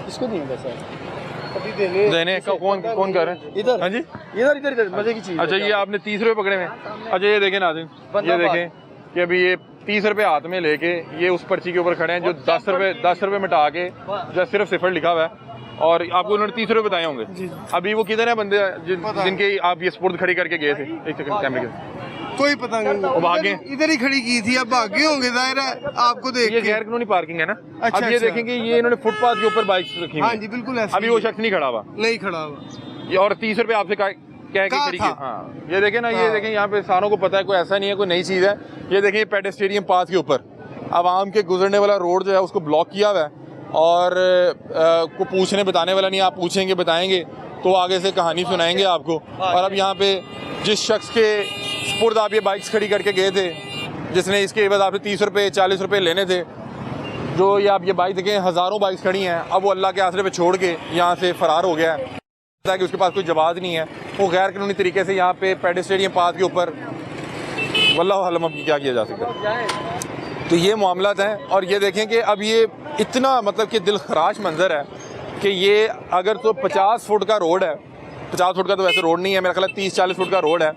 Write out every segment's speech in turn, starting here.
इसको नहीं है सर, अभी देने का कौन कर रहे हैं? इधर, हाँ जी, इधर मजे की चीज। अच्छा, ये आपने 30 रुपये पकड़े हुए? अच्छा, ये देखें नाज़रीन, ये देखें कि अभी ये 30 रुपये हाथ में लेके ये उस पर्ची के ऊपर खड़े हैं जो 10 रुपये मिटा के जो सिर्फ सिफर लिखा हुआ है, और आपको उन्होंने 30 रुपये बताए होंगे। अभी वो किधर है बंदे जिनके आप ये स्पुर्द खड़ी करके गए थे? एक सेकंड, कैमरे के कोई पता नहीं, वो भागे, इधर ही खड़ी की थी, अब भागे होंगे जाहिर है आपको देख ये के। गैर कानूनी पार्किंग है ना। अच्छा, अब ये देखेंगे ये इन्होंने फुटपाथ के ऊपर बाइक रखी हाँ हुई जी है। बिल्कुल ऐसे अभी वो शख्स नहीं खड़ा हुआ, नहीं खड़ा हुआ, ये और 30 रुपये आपसे कह के खड़ी की। हाँ, ये देखें ना, ये देखें, यहाँ पे सारों को पता है, कोई ऐसा नहीं है कोई नई चीज़ है। ये देखें पेडेस्टेरियन पाथ के ऊपर आवाम के गुजरने वाला रोड जो है उसको ब्लॉक किया हुआ है, और को पूछने बताने वाला नहीं। आप पूछेंगे बताएंगे तो आगे से कहानी सुनाएंगे आपको। और अब यहाँ पे जिस शख्स के स्पुर्द आप ये बाइक्स खड़ी करके गए थे, जिसने इसके बाद आपसे 30 रुपये 40 रुपये लेने थे, जो ये आप ये बाइक देखें, हज़ारों बाइक्स खड़ी हैं, अब वो अल्लाह के आसरे पे छोड़ के यहाँ से फ़रार हो गया है कि उसके पास कोई जवाब नहीं है। वो गैर कानूनी तरीके से यहाँ पे पेडेस्टेरियन पाथ के ऊपर, वल्लाहु आलम अब क्या किया जा सकता है। तो ये मामलात हैं। और ये देखें कि अब ये इतना मतलब कि दिल खराश मंजर है कि ये अगर तो 50 फुट का रोड है, 50 फुट का तो वैसे रोड नहीं है, मेरा ख्याल 30-40 फुट का रोड है,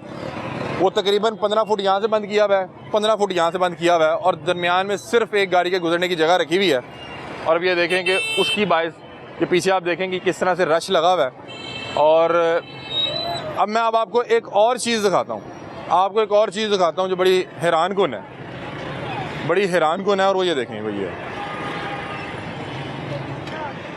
वो तकरीबन 15 फुट यहाँ से बंद किया हुआ है, 15 फुट यहाँ से बंद किया हुआ है, और दरमियान में सिर्फ एक गाड़ी के गुजरने की जगह रखी हुई है। और अब ये देखें कि उसकी बाइस के पीछे आप देखेंगे किस तरह से रश लगा हुआ है। और अब मैं अब आपको एक और चीज़ दिखाता हूँ, आपको एक और चीज़ दिखाता हूँ जो बड़ी हैरान कुन है, बड़ी हैरान कुन है। और वो ये देखें भैया,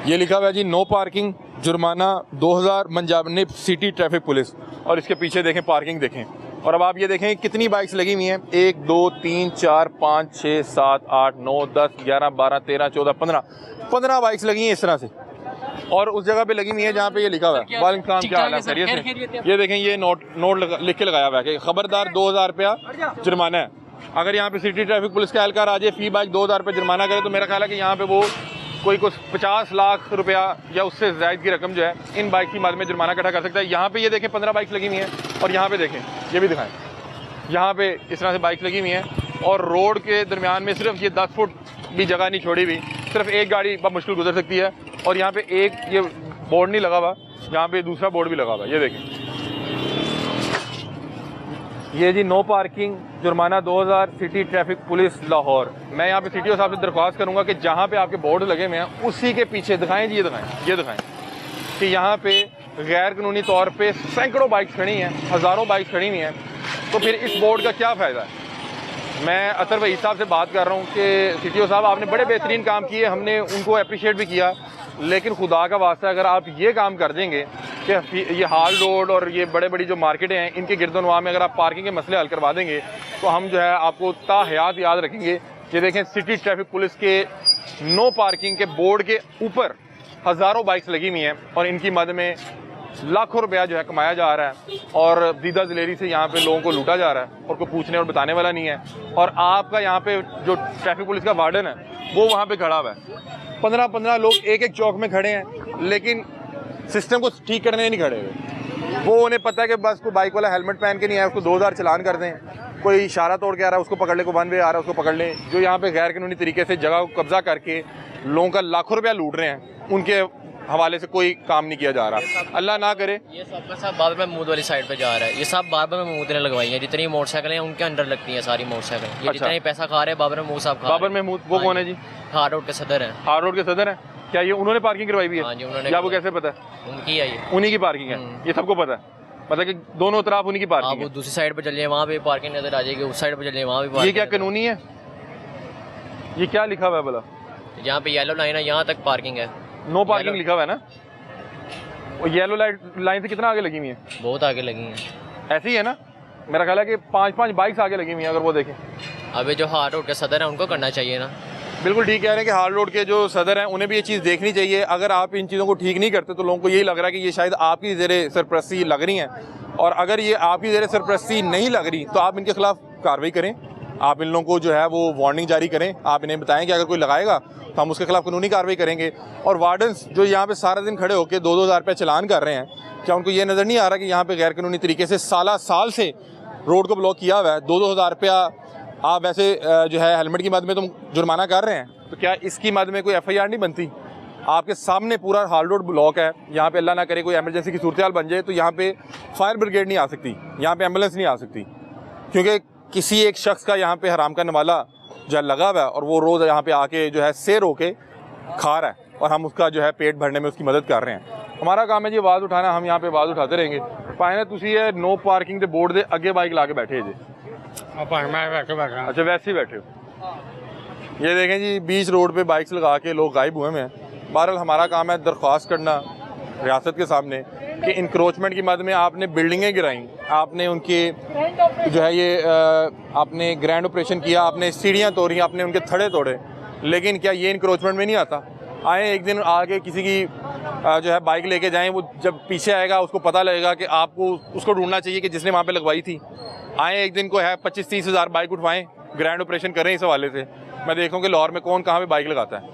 ये लिखा हुआ है जी नो पार्किंग, जुर्माना 2000 मंजाब सिटी ट्रैफिक पुलिस। और इसके पीछे देखें पार्किंग देखें। और अब आप ये देखें कितनी बाइक्स लगी हुई हैं, 1 2 3 4 5 6 7 8 9 10 11 12 13 14 15 बाइक्स लगी हैं इस तरह से। और उस जगह पे लगी हुई है जहाँ पे ये लिखा हुआ है वालेकुम सलाम, क्या हाल है, खैरियत से? ये देखें ये नोट लिख के लगाया हुआ है कि खबरदार 2000 रुपया जुर्माना है। अगर यहाँ पे सिटी ट्रैफिक पुलिस का एहलकार आ जाए, फी बाइक 2000 रुपये जुर्माना करे, तो मेरा ख्याल है कि यहाँ पे वो कोई कुछ 50 लाख रुपया या उससे ज़ायद की रकम जो है इन बाइक की मद में जुर्माना इकट्ठा कर सकता है। यहाँ पे ये देखें 15 बाइक्स लगी हुई हैं, और यहाँ पे देखें, ये भी दिखाएं, यहाँ पे इस तरह से बाइक्स लगी हुई हैं, और रोड के दरमियान में सिर्फ ये 10 फुट भी जगह नहीं छोड़ी हुई, सिर्फ एक गाड़ी बहुत मुश्किल गुजर सकती है। और यहाँ पे एक ये बोर्ड नहीं लगा हुआ, यहाँ पे दूसरा बोर्ड भी लगा हुआ है, ये देखें, ये जी नो पार्किंग जुर्माना 2000 सिटी ट्रैफिक पुलिस लाहौर। मैं यहाँ पे सीटीओ साहब से दरख्वास्त करूँगा कि जहाँ पे आपके बोर्ड लगे हुए हैं उसी के पीछे दिखाएं जी, ये दिखाएं कि यहाँ पे गैर कानूनी तौर पे सैकड़ों बाइक्स खड़ी हैं, हज़ारों बाइक्स खड़ी हुई हैं, तो फिर इस बोर्ड का क्या फ़ायदा है? मैं अतर वही साहब से बात कर रहा हूँ कि सीटीओ साहब आपने बड़े बेहतरीन काम किए, हमने उनको अप्रिशिएट भी किया, लेकिन खुदा का वास्ता अगर आप ये काम कर देंगे कि ये हाल रोड और ये बड़े बड़ी जो मार्केटें हैं इनके गिरदोनवा में अगर आप पार्किंग के मसले हल करवा देंगे, तो हम जो है आपको ताहयात याद रखेंगे। ये देखें सिटी ट्रैफिक पुलिस के नो पार्किंग के बोर्ड के ऊपर हज़ारों बाइक्स लगी हुई हैं, और इनकी मद में लाखों रुपया जो है कमाया जा रहा है, और दीदा दिलेरी से यहाँ पे लोगों को लूटा जा रहा है, और कोई पूछने और बताने वाला नहीं है। और आपका यहाँ पे जो ट्रैफिक पुलिस का वार्डन है वो वहाँ पे खड़ा हुआ है, 15-15 लोग एक एक चौक में खड़े हैं, लेकिन सिस्टम को ठीक करने नहीं खड़े हुए। वो उन्हें पता है कि बस कोई बाइक वाला हेलमेट पहन के नहीं आया उसको 2000 चलान कर दें, कोई इशारा तोड़ के आ रहा है उसको पकड़ ले, कोई 1 वे आ रहा है उसको पकड़ लें। जो यहाँ पे गैर कानूनी तरीके से जगह को कब्जा करके लोगों का लाखों रुपया लूट रहे हैं, उनके हवाले से कोई काम नहीं किया जा रहा। अल्लाह ना करे ये सब का सब बाबर महमूद वाली साइड पे जा रहा है, ये सब बाबर महमूद ने लगवाई है, जितनी मोटरसाइकिल हैं उनके अंडर लगती हैं सारी मोटरसाइकिल। ये अच्छा। जितना ही पैसा खा रहे हैं बाबर महमूद साहब खा बाबर महमूद, वो कौन है जी? हार्ड रोड के सदर हैं। हार्ड रोड के सदर हैं? क्या ये उन्होंने पार्किंग करवाई भी है? हाँ जी, उन्होंने। या वो कैसे पता है? उनकी है ये, उन्हीं की पार्किंग है, ये सबको पता है, मतलब कि दोनों तरफ उन्हीं की आप पार्किंग वो है। दूसरी साइड पे चलिए वहाँ पे पार्किंग नजर आ जाएगी, उस साइड पे चलिए वहाँ भी पार्किंग। ये क्या कानूनी है? ये क्या लिखा हुआ है भला? यहाँ पे येलो लाइन है, यहाँ तक पार्किंग है, नो पार्किंग लिखा हुआ है ना? वो येलो लाइन से कितना आगे लगी हुई है? बहुत आगे लगी हैं। ऐसे ही है ना? मेरा ख्याल है कि 5-5 बाइक्स आगे लगी हुई हैं अगर वो देखें। अभी जो हार्ड रोड के सदर हैं उनको करना चाहिए ना। बिल्कुल ठीक कह रहे हैं कि हार्ड रोड के जो सदर हैं उन्हें भी ये चीज़ देखनी चाहिए। अगर आप इन चीज़ों को ठीक नहीं करते तो लोगों को यही लग रहा है कि ये शायद आपकी ज़ेरे सरपरस्ती लग रही हैं, और अगर ये आपकी ज़ेरे सरपरस्ती नहीं लग रही तो आप इनके खिलाफ कार्रवाई करें, आप इन लोगों को जो है वो वार्निंग जारी करें, आप इन्हें बताएं कि अगर कोई लगाएगा तो हम उसके खिलाफ कानूनी कार्रवाई करेंगे। और वार्डन्स जो यहाँ पे सारा दिन खड़े होकर 2-2 हज़ार रुपये चलान कर रहे हैं, क्या उनको ये नज़र नहीं आ रहा कि यहाँ पे गैर कानूनी तरीके से साल से रोड को ब्लॉक किया हुआ है? 2-2 हज़ार रुपया आप वैसे जो है हेलमेट की मद में तुम जुर्माना कर रहे हैं, तो क्या इसकी मद में कोई FIR नहीं बनती? आपके सामने पूरा हाल रोड ब्लॉक है। यहाँ पे अल्लाह ना करे कोई एमरजेंसी की सूरत हाल बन जाए तो यहाँ पे फायर ब्रिगेड नहीं आ सकती, यहाँ पे एम्बुलेंस नहीं आ सकती, क्योंकि किसी एक शख्स का यहाँ पे हराम का नवाला जो है लगा हुआ है और वो रोज़ यहाँ पे आके जो है सेर होके खा रहा है और हम उसका जो है पेट भरने में उसकी मदद कर रहे हैं। हमारा काम है जी आवाज़ उठाना, हम यहाँ पे आवाज़ उठाते रहेंगे। पाए तुसी ये नो पार्किंग के बोर्ड दे अगे बाइक ला के बैठे जी? अच्छा वैसे ही बैठे हो। ये देखें जी बीच रोड पे बाइक्स लगा के लोग गायब हुए हैं। बहरहाल हमारा काम है दरख्वास्त करना रियासत के सामने कि इंक्रोचमेंट की मद में आपने बिल्डिंगें गिराई, आपने उनके जो है ये आपने ग्रैंड ऑपरेशन किया, आपने सीढ़ियाँ तोड़ी, आपने उनके थड़े तोड़े, लेकिन क्या ये इंक्रोचमेंट में नहीं आता? आए एक दिन आगे किसी की जो है बाइक लेके जाएं, वो जब पीछे आएगा उसको पता लगेगा कि आपको उसको ढूंढना चाहिए कि जिसने वहाँ पे लगवाई थी। आए एक दिन को है 25-30 हज़ार बाइक उठवाएं, ग्रैंड ऑपरेशन करें इस हवाले से। मैं देखूँ कि लाहौर में कौन कहाँ पे बाइक लगाता है।